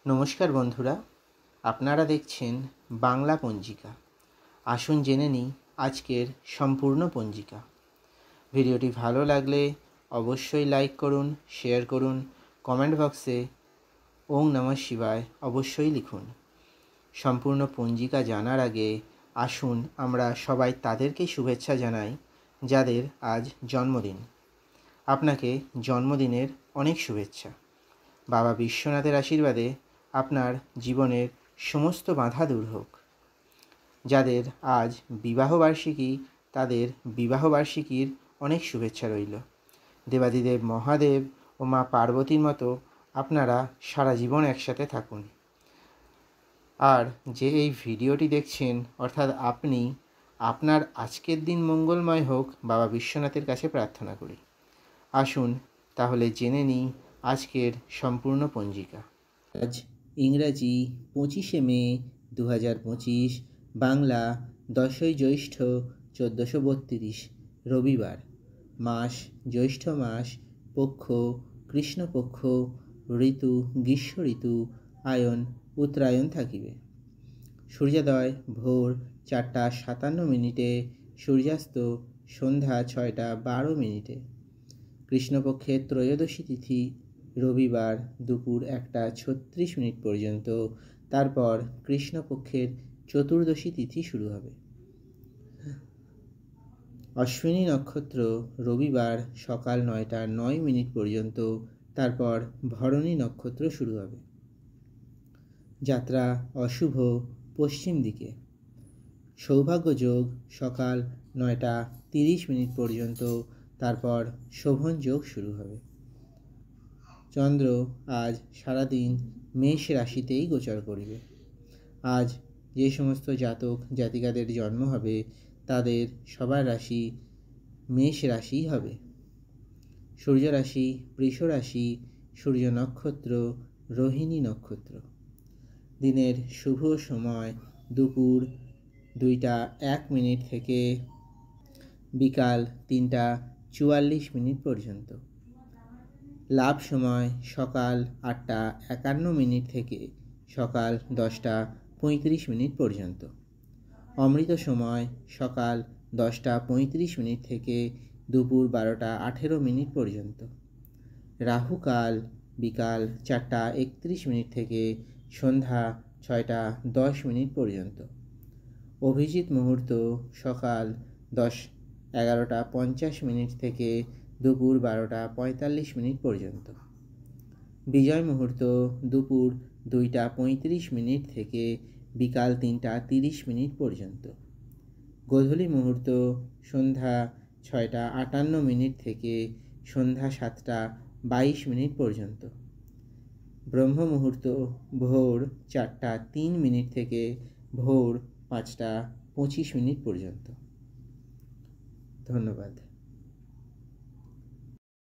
নমস্কার বন্ধুরা, আপনারা দেখছেন বাংলা পঞ্জিকা। আসুন জেনে নিই আজকের সম্পূর্ণ পঞ্জিকা। ভিডিওটি ভালো লাগলে অবশ্যই লাইক করুন, শেয়ার করুন, কমেন্ট বক্সে ওং নমঃ শিবায় অবশ্যই লিখুন। সম্পূর্ণ পঞ্জিকা জানার আগে আসুন আমরা সবাই তাদেরকেই শুভেচ্ছা জানাই যাদের আজ জন্মদিন। আপনাকে জন্মদিনের অনেক শুভেচ্ছা। বাবা বিশ্বনাথের আশীর্বাদে আপনার জীবনের সমস্ত বাধা দূর হোক। যাদের আজ বিবাহবার্ষিকী তাদের বিবাহবার্ষিকীর অনেক শুভেচ্ছা রইল। দেবাদিদেব মহাদেব ও মা পার্বতীর মতো আপনারা সারা জীবন একসাথে থাকুন। আর যে এই ভিডিওটি দেখছেন অর্থাৎ আপনি, আপনার আজকের দিন মঙ্গলময় হোক বাবা বিশ্বনাথের কাছে প্রার্থনা করি। আসুন তাহলে জেনে নিই আজকের সম্পূর্ণ পঞ্জিকা। আজ ইংরাজি 25শে মে 2025, বাংলা 10ই জ্যৈষ্ঠ 1432, রবিবার। মাস জ্যৈষ্ঠ মাস, পক্ষ কৃষ্ণপক্ষ, ঋতু গ্রীষ্ম ঋতু, আয়ন উত্তরায়ণ থাকিবে। সূর্যোদয় ভোর 4:57, সূর্যাস্ত সন্ধ্যা 6:12। কৃষ্ণপক্ষের ত্রয়োদশী তিথি রবিবার দুপুর 1:36 পর্যন্ত, তারপর কৃষ্ণপক্ষের চতুর্দশী তিথি শুরু হবে। অশ্বিনী নক্ষত্র রবিবার সকাল 9:09 পর্যন্ত, তারপর ভরণী নক্ষত্র শুরু হবে। যাত্রা অশুভ পশ্চিম দিকে। সৌভাগ্য যোগ সকাল 9:30 পর্যন্ত, তারপর শোভন যোগ শুরু হবে। চন্দ্র আজ সারাদিন মেষ রাশিতেই গোচর করিবে। আজ যে সমস্ত জাতক জাতিকাদের জন্ম হবে তাদের সবার রাশি মেষ রাশি হবে। সূর্য রাশি বৃষ রাশি, সূর্য নক্ষত্র রোহিণী নক্ষত্র। দিনের শুভ সময় দুপুর 2:01 থেকে বিকাল 3:44 পর্যন্ত। লাভ সময় সকাল 8:51 থেকে সকাল 10:35 পর্যন্ত। অমৃত সময় সকাল 10:35 থেকে দুপুর 12:18 পর্যন্ত। রাহুকাল বিকাল 4:31 থেকে সন্ধ্যা 6:10 পর্যন্ত। অভিজিৎ মুহূর্ত সকাল 11:50 থেকে দুপুর 12:45 পর্যন্ত। বিজয় মুহূর্ত দুপুর 2:35 থেকে বিকাল 3:30 পর্যন্ত। গোধূলি মুহূর্ত সন্ধ্যা 6:58 থেকে সন্ধ্যা 7:22 পর্যন্ত। ব্রহ্ম মুহূর্ত ভোর 4:03 থেকে ভোর 5:25 পর্যন্ত। ধন্যবাদ।